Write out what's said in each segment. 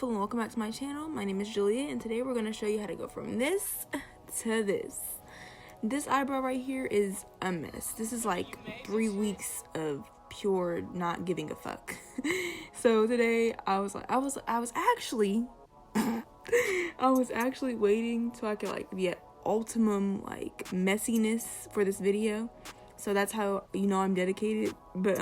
beautiful, and welcome back to my channel. My name is Julia, and today we're going to show you how to go from this to this. This eyebrow right here is a mess. This is like 3 weeks of pure not giving a fuck. So today I was actually waiting till I could like be at optimum like messiness for this video. So that's how you know I'm dedicated. But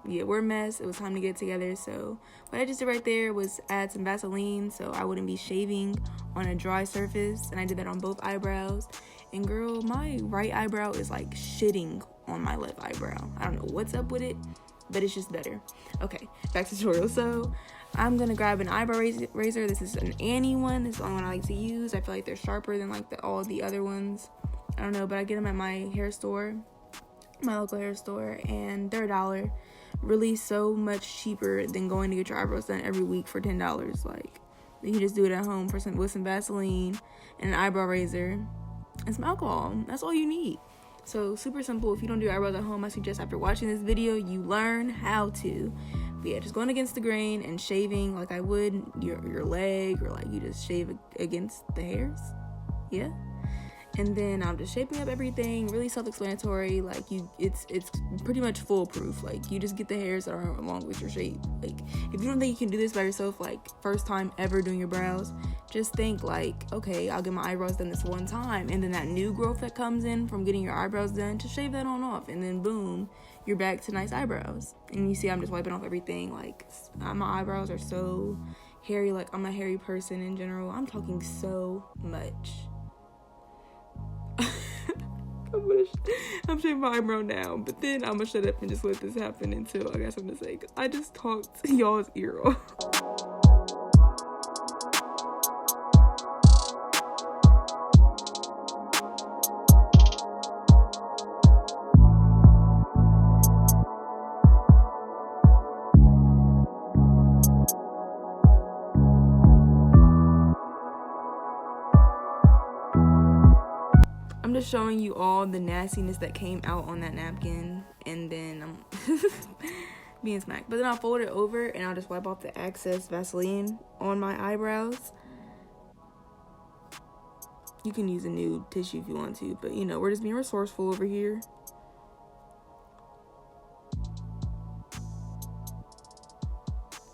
yeah, we're a mess. It was time to get together. So what I just did right there was add some Vaseline so I wouldn't be shaving on a dry surface, and I did that on both eyebrows. And girl, my right eyebrow is like shitting on my left eyebrow. I don't know what's up with it, but it's just better. Okay, back to the tutorial. So I'm gonna grab an eyebrow razor. This is an Annie one. This is the only one I like to use. I feel like they're sharper than like all the other ones. I don't know, but I get them at my hair store, my local hair store, and they're $1. Really so much cheaper than going to get your eyebrows done every week for $10. Like, you can just do it at home with some Vaseline and an eyebrow razor and some alcohol. That's all you need. So super simple. If you don't do eyebrows at home, I suggest after watching this video you learn how to. But yeah, just going against the grain and shaving like I would your leg, or like you just shave against the hairs. Yeah. And then I'm just shaping up everything, really self-explanatory. Like it's pretty much foolproof. Like, you just get the hairs that are along with your shape. Like, if you don't think you can do this by yourself, like first time ever doing your brows, just think like, okay, I'll get my eyebrows done this one time, and then that new growth that comes in from getting your eyebrows done, just shave that on off, and then boom, you're back to nice eyebrows. And you see I'm just wiping off everything. Like, my eyebrows are so hairy. Like, I'm a hairy person in general. I'm talking so much. I'm shaving my eyebrow now, but then I'm gonna shut up and just let this happen until I got something to say, because I just talked y'all's ear off. I'm just showing you all the nastiness that came out on that napkin, and then I'm being smacked. But then I'll fold it over and I'll just wipe off the excess Vaseline on my eyebrows. You can use a new tissue if you want to, but you know, we're just being resourceful over here.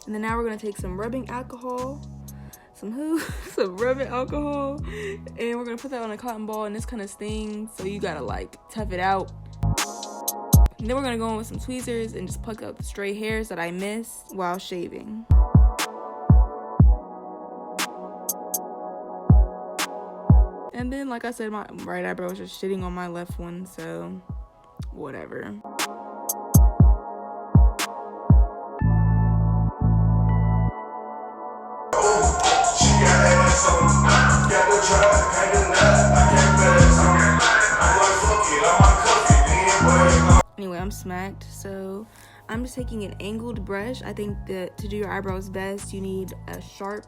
And then now we're gonna take some rubbing alcohol, some rubbing alcohol, and we're gonna put that on a cotton ball, and this kind of stings, so you gotta like tough it out. And then we're gonna go in with some tweezers and just pluck out the stray hairs that I miss while shaving. And then, like I said, my right eyebrow was just shitting on my left one, so whatever. Anyway, I'm smacked, so I'm just taking an angled brush. I think that to do your eyebrows best, you need a sharp,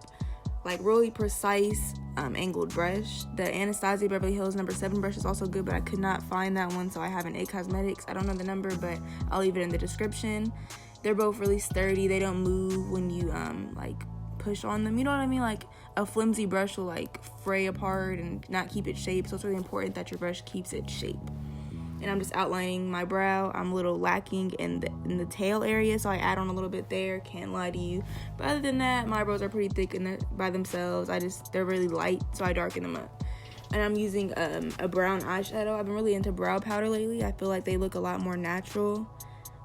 like really precise angled brush. The Anastasia Beverly Hills No. 7 brush is also good, but I could not find that one, so I have an A Cosmetics. I don't know the number, but I'll leave it in the description. They're both really sturdy. They don't move when you like push on them. You know what I mean? Like, a flimsy brush will like fray apart and not keep its shape, so it's really important that your brush keeps its shape. And I'm just outlining my brow. I'm a little lacking in the tail area, so I add on a little bit there. Can't lie to you. But other than that, my brows are pretty thick by themselves. They're really light, so I darken them up. And I'm using a brown eyeshadow. I've been really into brow powder lately. I feel like they look a lot more natural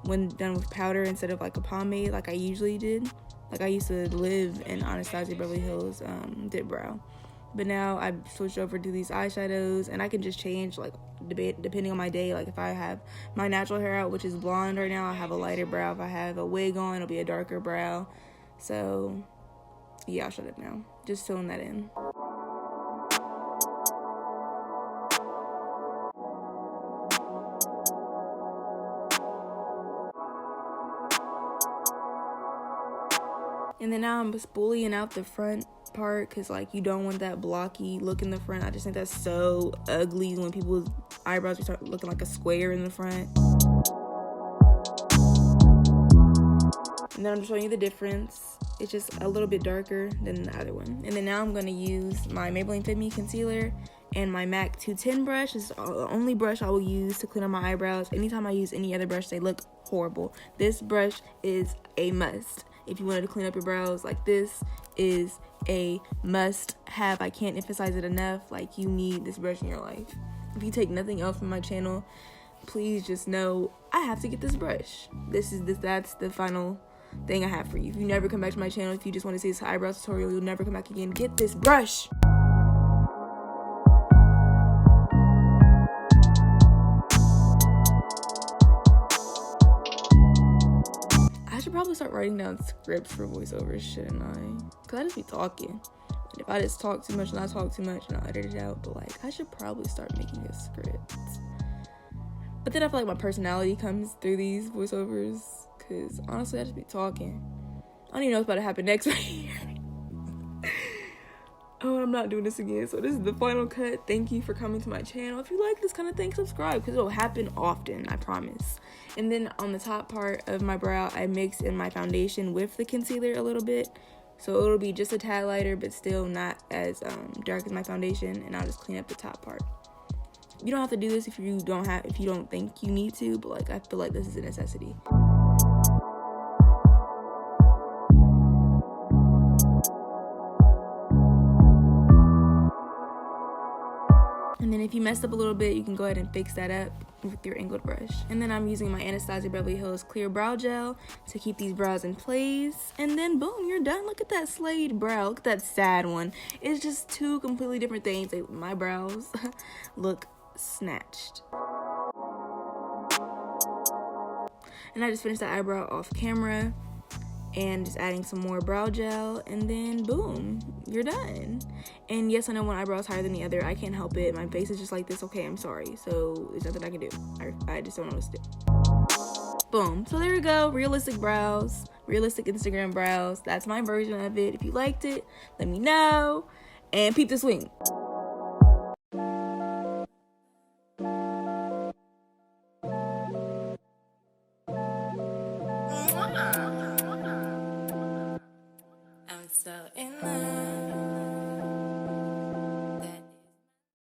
when done with powder instead of like a pomade like I usually did. Like, I used to live in Anastasia Beverly Hills dip brow. But now I've switched over to these eyeshadows, and I can just change, like, depending on my day. Like, if I have my natural hair out, which is blonde right now, I'll have a lighter brow. If I have a wig on, it'll be a darker brow. So, yeah, I'll shut up now. Just filling that in. And then now I'm just bullying out the front part, because like, you don't want that blocky look in the front. I just think that's so ugly when people's eyebrows start looking like a square in the front. And then I'm just showing you the difference. It's just a little bit darker than the other one. And then now I'm going to use my Maybeline Fit Me Concealer and my MAC 210 brush. This is the only brush I will use to clean up my eyebrows. Anytime I use any other brush, they look horrible. This brush is a must. If you wanted to clean up your brows, like, this is a must have. I can't emphasize it enough. Like, you need this brush in your life. If you take nothing else from my channel, please just know I have to get this brush. That's the final thing I have for you. If you never come back to my channel, if you just want to see this eyebrow tutorial, you'll never come back again. Get this brush. I should probably start writing down scripts for voiceovers, shouldn't I? Because I just be talking. And if I just talk too much and I talk too much and I'll edit it out, but like, I should probably start making a script. But then I feel like my personality comes through these voiceovers, because honestly, I just be talking. I don't even know what's about to happen next right here. Oh, I'm not doing this again. So this is the final cut. Thank you for coming to my channel. If you like this kind of thing, subscribe, because it'll happen often, I promise. And then on the top part of my brow, I mix in my foundation with the concealer a little bit. So it'll be just a tad lighter, but still not as dark as my foundation. And I'll just clean up the top part. You don't have to do this if you don't think you need to, but like, I feel like this is a necessity. And then if you messed up a little bit, you can go ahead and fix that up with your angled brush. And then I'm using my Anastasia Beverly Hills Clear Brow Gel to keep these brows in place. And then boom, you're done. Look at that slayed brow. Look at that sad one. It's just two completely different things. My brows look snatched. And I just finished the eyebrow off camera and just adding some more brow gel, and then boom, you're done. And yes, I know one eyebrow is higher than the other. I can't help it. My face is just like this. Okay, I'm sorry. So there's nothing I can do. I just don't know what to do. Boom. So there we go. Realistic brows, realistic Instagram brows. That's my version of it. If you liked it, let me know, and peep the swing.